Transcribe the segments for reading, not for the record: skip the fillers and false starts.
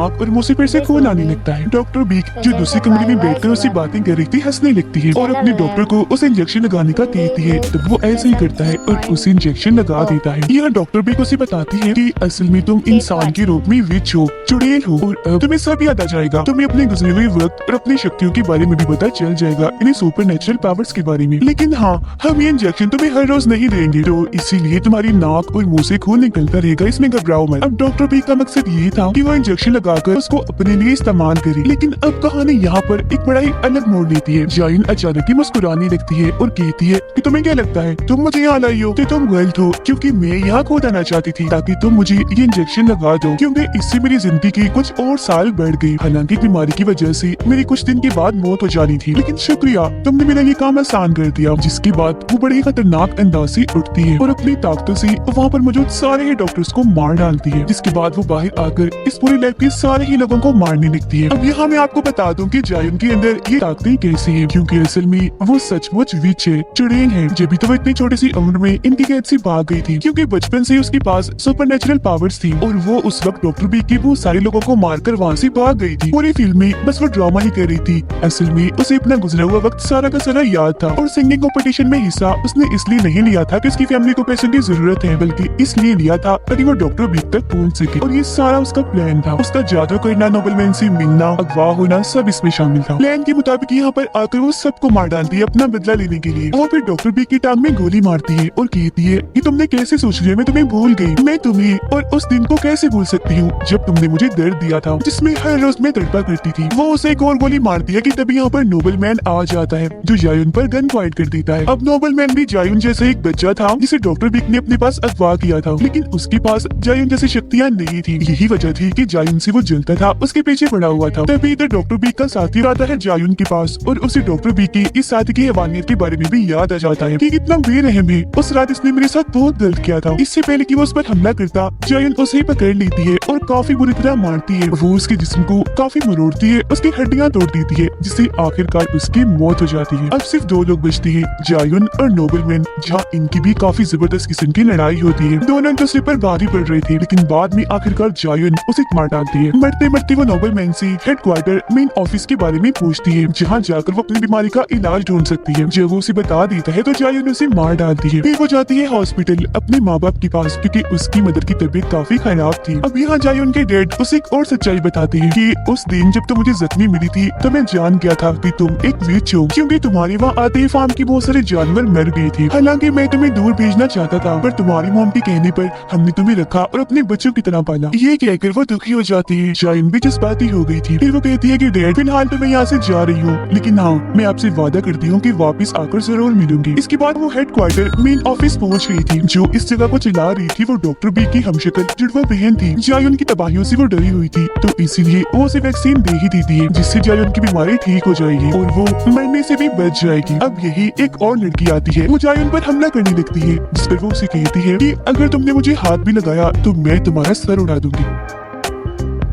नाक और मुंह से फिर से खून आने लगता है। डॉक्टर बीक जो दूसरे कमरे में बैठकर उससे बातें कर रही थी हंसने लगती है और अपने डॉक्टर को उसे इंजेक्शन लगाने का कहती है। तब वो ऐसे ही करता है और उसे इंजेक्शन लगा देता है। यह डॉक्टर बीक उसे बताती है कि असल में तुम इंसान के रूप में विच हो, चुड़ैल हो, और अब तुम्हें सब याद आ जाएगा। तुम्हें अपने गुजरे हुए वक्त और अपनी शक्तियों के बारे में भी पता चल जाएगा, इन्हें सुपर नेचुरल पावर्स के बारे में। लेकिन हाँ, हम ये इंजेक्शन तुम्हें हर रोज नहीं देंगे, तो इसीलिए तुम्हारी नाक और मुंह से खून निकलता रहेगा, इसमें घबराओ मत। अब डॉक्टर बीक का मकसद ये था कि वो इंजेक्शन लगाकर उसको अपने लिए इस्तेमाल करे। लेकिन अब कहानी यहाँ पर एक बड़ा ही अलग मोड़ लेती है। जायन अचानक ही मुस्कुराने लगती है और कहती है कि तुम्हें क्या लगता है तुम मुझे यहाँ लाई हो? तो तुम गलत हो, क्योंकि मैं यहाँ खुद आना चाहती थी ताकि तुम मुझे ये इंजेक्शन लगा दो, क्योंकि इससे मेरी जिंदगी के कुछ और साल बढ़ गई। हालांकि बीमारी की वजह से मेरी कुछ दिन के बाद मौत हो जानी थी, लेकिन शुक्रिया, तुमने मेरा ये काम आसान कर दिया। जिसके बाद वो बड़े ही खतरनाक अंदाज से उठती है और अपनी ताकतों से वहाँ पर मौजूद सारे ही डॉक्टर्स को मार डालती है। जिसके बाद वो बाहर आकर इस पूरे लैब के सारे ही लोगों को मारने लगती है। अब यहाँ मैं आपको बता दूं कि जायन के अंदर ये ताकतें कैसी है, क्योंकि असल में वो सचमुच विच है, चुड़ैल है। जब भी तो वो इतनी छोटी सी उम्र में इनकी कैद से भाग गई थी, क्योंकि बचपन से उसके पास सुपरनेचुरल पावर्स थी और वो उस वक्त डॉक्टर बी के वो सारे लोगों को मारकर वहाँ से भाग गई थी। पूरी फिल्म में बस वो ड्रामा ही कर रही थी। असल में उसे अपना गुजरा हुआ वक्त सारा का सारा याद था और सिंगिंग कॉम्पिटिशन में हिस्सा उसने इसलिए नहीं लिया था कि उसकी फैमिली को पैसों की जरूरत है, बल्कि इसलिए लिया था ताकि वो डॉक्टर बी तक पहुँच सके। और ये सारा उसका प्लान था। उसका जादू करना, नोबलमैन से मिलना, अगवा होना, सब इसमें शामिल था। प्लान के मुताबिक यहाँ पर आकर वो सबको मार डालती है अपना बदला लेने के लिए। और फिर डॉक्टर बी की टांग में गोली मारती है और कहती है कि तुमने कैसे सोच लिया मैं तुम्हें भूल गई। मैं तुम्हें और उस दिन को कैसे भूल सकती हूँ जब तुमने मुझे दर्द दिया था, जिसमें हर रोज मैं तड़पा करती थी। वो उसे एक और गोली मारती है कि तभी यहाँ पर नोबलमैन आ जाता है जो जायुन पर गन पॉइंट कर देता है। अब नोबलमैन भी जायुन जैसा एक बच्चा था जिसे डॉक्टर बिक ने अपने पास अगवा किया था, लेकिन उसके पास जायुन जैसी शक्तियाँ नहीं थी। यही वजह थी कि जायुन से वो जलता था, उसके पीछे पड़ा हुआ था। तभी इधर डॉक्टर बीक का साथी आता है जायुन के पास और उसे डॉक्टर बीक की इस साथी की हैवानियत के बारे में भी याद आ जाता है कि कितना बेरहम है। उस रात इसने मेरे साथ बहुत गलत किया था। इससे पहले कि वो उस पर हमला करता, जायुन उसे पकड़ लेती है और काफी बुरी तरह मारती है। वो उसके जिस्म को काफी मरोड़ती है, उसकी हड्डियां तोड़ देती है, जिससे आखिरकार उसकी मौत हो जाती है। अब सिर्फ दो लोग बचते हैं, जायुन और नोबलमैन, जहाँ इनकी भी काफी जबरदस्त किस्म की लड़ाई होती है। दोनों एक दूसरे पर भारी पड़ रहे थे, लेकिन बाद में आखिरकार जायुन उसे मार डालती है। मरते मरते वो नोबलमैन से हेडक्वार्टर मेन ऑफिस के बारे में पूछती है, जहाँ जाकर वो अपनी बीमारी का इलाज ढूंढ सकती है। जब वो उसे बता देता है तो जायुन उसे मार डालती है। फिर वो जाती है हॉस्पिटल अपने माँ बाप के पास, क्योंकि उसकी मदर की तबीयत काफी खराब थी। अब यहाँ जायुन के डैड उसे एक और सच्चाई बताते हैं कि उस दिन जब तुम मुझे जख्मी मिली थी तो मैं जान गया था कि तुम एक विच हो, क्योंकि तुम्हारे वहाँ आते ही फार्म की बहुत सारे जानवर मर गए थे। हालांकि मैं तुम्हें दूर भेजना चाहता था, पर तुम्हारी मॉम के कहने पर हमने तुम्हें रखा और अपने बच्चों की तरह पाला। ये कहकर वो दुखी हो जाती है। जायुन भी जज्बाती हो गई थी। फिर वो कहती है कि डैड फिलहाल तो मैं यहाँ से जा रही हूँ, लेकिन हाँ मैं आपसे वादा करती हूँ कि वापस आकर जरूर मिलूंगी। इसके बाद वो हेडक्वार्टर मेन ऑफिस पहुँच गई थी। जो इस जगह को चला रही थी वो डॉक्टर बी की हमशक्ल जुड़वा बहन थी। जायुन की तबाहियों से वो डरी हुई थी, तो इसीलिए वो उसे वैक्सीन दे ही देती है, जिससे जायुन की बीमारी ठीक हो जाएगी और वो मरने से भी बच जाएगी। अब यही एक और लड़की आती है, वो जायुन पर हमला करने लगती है, जिस पर वो उसे कहती है कि अगर तुमने मुझे हाथ भी लगाया तो मैं तुम्हारा सर उड़ा दूंगी।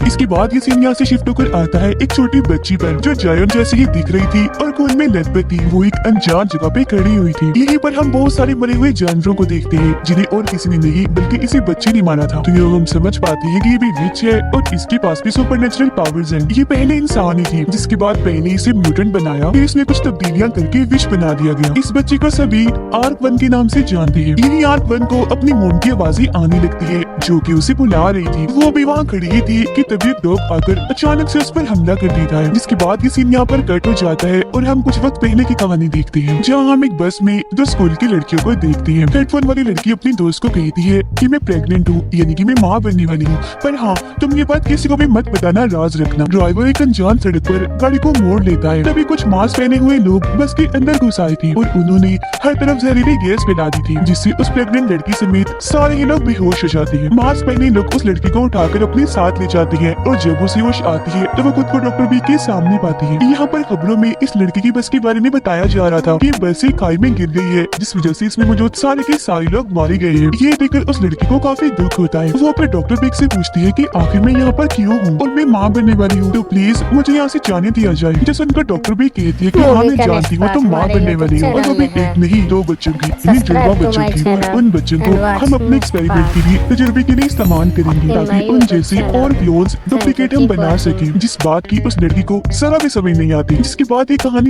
इसके बाद ये सीन यहाँ से शिफ्ट होकर आता है एक छोटी बच्ची पर, जो जायुन जैसे ही दिख रही थी और खून में लथपथ थी। वो एक अनजान जगह पे खड़ी हुई थी। यहीं पर हम बहुत सारे मरे हुए जानवरों को देखते हैं, जिन्हें और किसी ने नहीं बल्कि इसी बच्चे ने मारा था। तो ये हम समझ पाते हैं कि ये भी विच है और इसके पास भी सुपरनेचुरल पावर्स हैं। ये पहले इंसान ही थी, जिसके बाद पहले इसे म्यूटेंट बनाया, फिर इसमें कुछ तब्दीलियां करके विच बना दिया गया। इस बच्चे को सभी आर्क 1 के नाम से जानते हैं। यही आर्क 1 को अपनी मोम की आवाजें आने लगती है, जो कि उसे बुला रही थी। वो भी वहाँ खड़ी ही थी कि तभी एक डॉग आकर अचानक से उस पर हमला कर देता है। जिसके बाद ये सीन यहाँ पर कट हो जाता है और हम कुछ वक्त पहले की कहानी देखते हैं, जहाँ हम एक बस में दो स्कूल की लड़कियों को देखते हैं। हेडफोन वाली लड़की अपनी दोस्त को कहती है कि मैं प्रेग्नेंट हूँ, यानी कि मैं माँ बनने वाली हूँ, पर हाँ तुम ये बात किसी को भी मत बताना, राज रखना। ड्राइवर एक अनजान सड़क पर गाड़ी को मोड़ लेता है। तभी कुछ मास्क पहने हुए लोग बस के अंदर घुस आए थे और उन्होंने हर तरफ जहरीली गैस फैला दी थी, जिससे उस प्रेग्नेंट लड़की समेत सारे ही लोग बेहोश हो जाते हैं। मास्क पहने लोग उस लड़की को उठाकर अपने साथ ले जाते हैं और जब उसे होश आती है तो वो खुद को डॉक्टर बी के सामने पाती है। यहाँ पर खबरों में इस लड़की की बस के बारे में बताया जा रहा था कि बस एक खाई में गिर गई है, जिस वजह से इसमें मौजूद सारे के सारे लोग मारे गए हैं। ये देखकर उस लड़की को काफी दुख होता है। वो फिर डॉक्टर बी से पूछती है कि आखिर मैं यहाँ पर क्यों हूँ और मैं माँ बनने वाली हूँ, तो प्लीज मुझे यहाँ से जाने दिया जाए। जिस सुनकर डॉक्टर बी कहती है कि हाँ मैं जानती हूँ तुम माँ बनने वाली हो, और वो भी एक नहीं 2 बच्चों की, इन जुड़वा बच्चों की। और उन बच्चों को हम अपने एक्सपेरिमेंट के लिए तजुर्बे मूवी के लिए इस्तेमाल करेंगे ताकि उन जैसे और क्लोन्स डुप्लीकेट हम बना सके। जिस बात की उस लड़की को जरा भी समझ नहीं आती, जिसके बाद ये कहानी